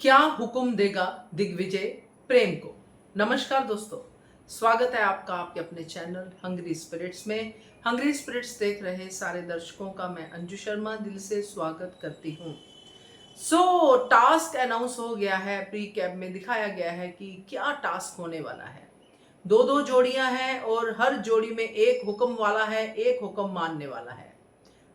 क्या हुक्म देगा दिग्विजय प्रेम को। नमस्कार दोस्तों, स्वागत है आपका आपके अपने चैनल हंग्री स्पिरिट्स में। हंग्री स्पिरिट्स देख रहे सारे दर्शकों का मैं अंजू शर्मा दिल से स्वागत करती हूँ। टास्क अनाउंस हो गया है, प्री कैप में दिखाया गया है कि क्या टास्क होने वाला है। दो दो जोड़ियां हैं और हर जोड़ी में एक हुक्म वाला है, एक हुक्म मानने वाला है।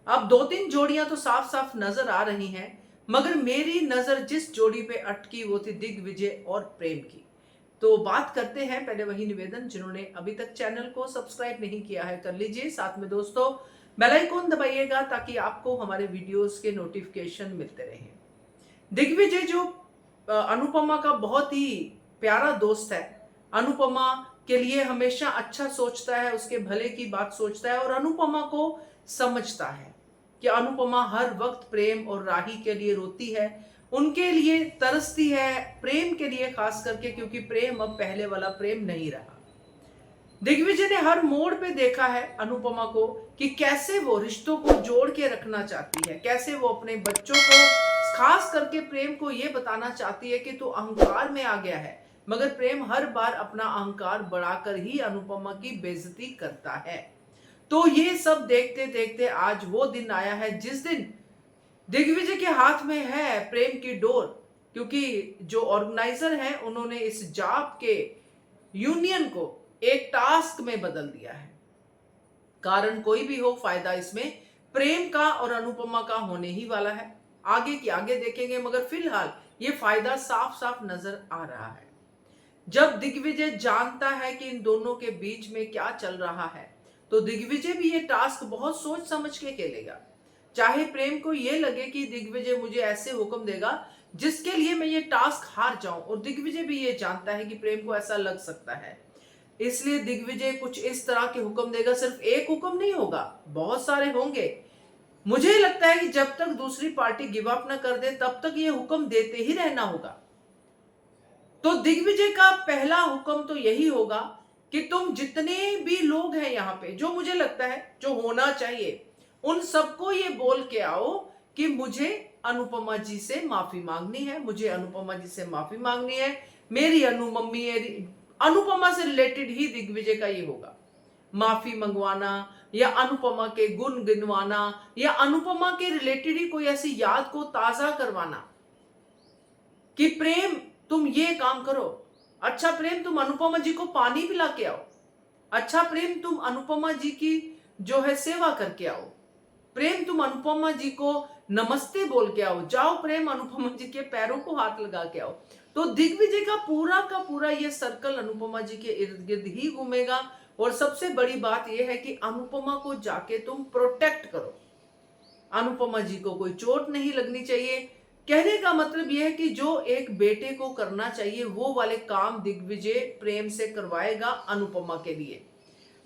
अब दो तीन जोड़ियां तो साफ साफ नजर आ रही हैं, मगर मेरी नजर जिस जोड़ी पे अटकी वो थी दिग्विजय और प्रेम की। तो बात करते हैं। पहले वही निवेदन, जिन्होंने अभी तक चैनल को सब्सक्राइब नहीं किया है कर लीजिए, साथ में दोस्तों बेल आइकन दबाइएगा ताकि आपको हमारे वीडियोस के नोटिफिकेशन मिलते रहें। दिग्विजय जो अनुपमा का बहुत ही प्यारा दोस्त है, अनुपमा के लिए हमेशा अच्छा सोचता है, उसके भले की बात सोचता है और अनुपमा को समझता है कि अनुपमा हर वक्त प्रेम और राही के लिए रोती है, उनके लिए तरसती है, प्रेम के लिए खास करके, क्योंकि प्रेम अब पहले वाला प्रेम नहीं रहा। दिग्विजय ने हर मोड़ पे देखा है अनुपमा को कि कैसे वो रिश्तों को जोड़ के रखना चाहती है, कैसे वो अपने बच्चों को, खास करके प्रेम को ये बताना चाहती है कि तू अहंकार में आ गया है, मगर प्रेम हर बार अपना अहंकार बढ़ाकर ही अनुपमा की बेइज्जती करता है। तो ये सब देखते देखते आज वो दिन आया है जिस दिन दिग्विजय के हाथ में है प्रेम की डोर, क्योंकि जो ऑर्गेनाइजर हैं उन्होंने इस जॉब के यूनियन को एक टास्क में बदल दिया है। कारण कोई भी हो, फायदा इसमें प्रेम का और अनुपमा का होने ही वाला है। आगे की आगे देखेंगे, मगर फिलहाल ये फायदा साफ साफ नजर आ रहा है। जब दिग्विजय जानता है कि इन दोनों के बीच में क्या चल रहा है, तो दिग्विजय भी ये टास्क बहुत सोच समझ के खेलेगा। चाहे प्रेम को ये लगे कि दिग्विजय मुझे ऐसे हुक्म देगा जिसके लिए मैं ये टास्क हार जाऊं, और दिग्विजय भी ये जानता है कि प्रेम को ऐसा लग सकता है, इसलिए दिग्विजय कुछ इस तरह के हुक्म देगा। सिर्फ एक हुक्म नहीं होगा, बहुत सारे होंगे। मुझे लगता है कि जब तक दूसरी पार्टी गिव अप ना कर दे तब तक ये हुक्म देते ही रहना होगा। तो दिग्विजय का पहला हुक्म तो यही होगा कि तुम जितने भी लोग हैं यहाँ पे, जो मुझे लगता है जो होना चाहिए, उन सबको ये बोल के आओ कि मुझे अनुपमा जी से माफी मांगनी है, मुझे अनुपमा जी से माफी मांगनी है। मेरी मम्मी है, अनुपमा से रिलेटेड ही दिग्विजय का ये होगा। माफी मंगवाना या अनुपमा के गुण गिनवाना या अनुपमा के रिलेटेड ही कोई ऐसी याद को ताजा करवाना कि प्रेम तुम ये काम करो, अच्छा प्रेम तुम अनुपमा जी को पानी पिला के आओ, अच्छा प्रेम तुम अनुपमा जी की जो है सेवा करके आओ, प्रेम तुम अनुपमा जी को नमस्ते बोल के आओ, जाओ प्रेम अनुपमा जी के पैरों को हाथ लगा के आओ। तो दिग्विजय का पूरा ये सर्कल अनुपमा जी के इर्द गिर्द ही घूमेगा। और सबसे बड़ी बात यह है कि अनुपमा को जाके तुम प्रोटेक्ट करो, अनुपमा जी को कोई चोट नहीं लगनी चाहिए। कहने का मतलब यह है कि जो एक बेटे को करना चाहिए वो वाले काम दिग्विजय प्रेम से करवाएगा अनुपमा के लिए।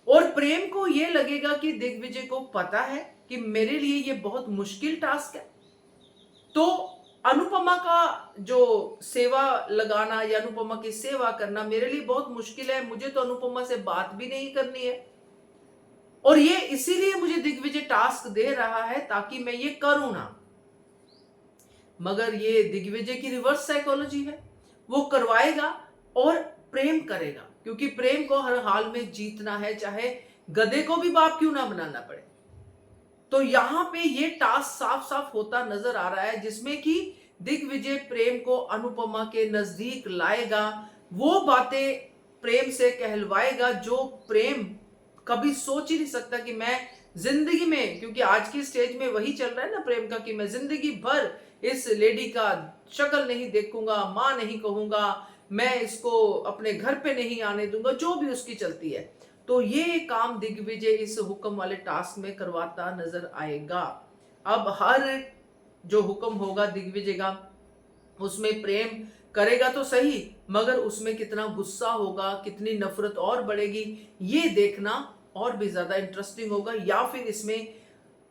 और प्रेम को यह लगेगा कि दिग्विजय को पता है कि मेरे लिए यह बहुत मुश्किल टास्क है, तो अनुपमा का जो सेवा लगाना या अनुपमा की सेवा करना मेरे लिए बहुत मुश्किल है, मुझे तो अनुपमा से बात भी नहीं करनी है, और ये इसीलिए मुझे दिग्विजय टास्क दे रहा है ताकि मैं ये करूं ना। मगर ये दिग्विजय की रिवर्स साइकोलॉजी है, वो करवाएगा और प्रेम करेगा, क्योंकि प्रेम को हर हाल में जीतना है, चाहे गधे को भी बाप क्यों ना बनाना पड़े। तो यहां पे ये टास्क साफ साफ होता नजर आ रहा है, जिसमें कि दिग्विजय प्रेम को अनुपमा के नजदीक लाएगा, वो बातें प्रेम से कहलवाएगा जो प्रेम कभी सोच ही नहीं सकता कि मैं जिंदगी में, क्योंकि आज की स्टेज में वही चल रहा है ना प्रेम का, कि मैं जिंदगी भर इस लेडी का शक्ल नहीं देखूंगा, मां नहीं कहूंगा, मैं इसको अपने घर पे नहीं आने दूंगा, जो भी उसकी चलती है। तो ये काम दिग्विजय इस हुक्म वाले टास्क में करवाता नजर आएगा। अब हर जो हुक्म होगा दिग्विजय का, उसमें प्रेम करेगा तो सही, मगर उसमें कितना गुस्सा होगा, कितनी नफरत और बढ़ेगी, ये देखना और भी ज्यादा इंटरेस्टिंग होगा, या फिर इसमें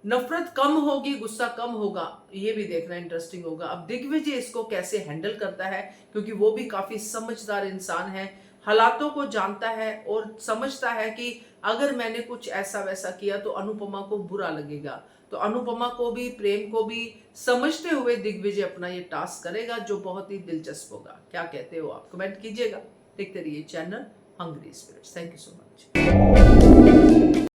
नफरत कम होगी, गुस्सा कम होगा, ये भी देखना इंटरेस्टिंग होगा। अब दिग्विजय इसको कैसे हैंडल करता है, क्योंकि वो भी काफी समझदार इंसान है, हालातों को जानता है और समझता है कि अगर मैंने कुछ ऐसा वैसा किया तो अनुपमा को बुरा लगेगा, तो अनुपमा को भी, प्रेम को भी समझते हुए दिग्विजय अपना ये टास्क करेगा, जो बहुत ही दिलचस्प होगा। क्या कहते हो आप? कमेंट कीजिएगा। देखते रहिए channel hungry spirits. Thank you so much.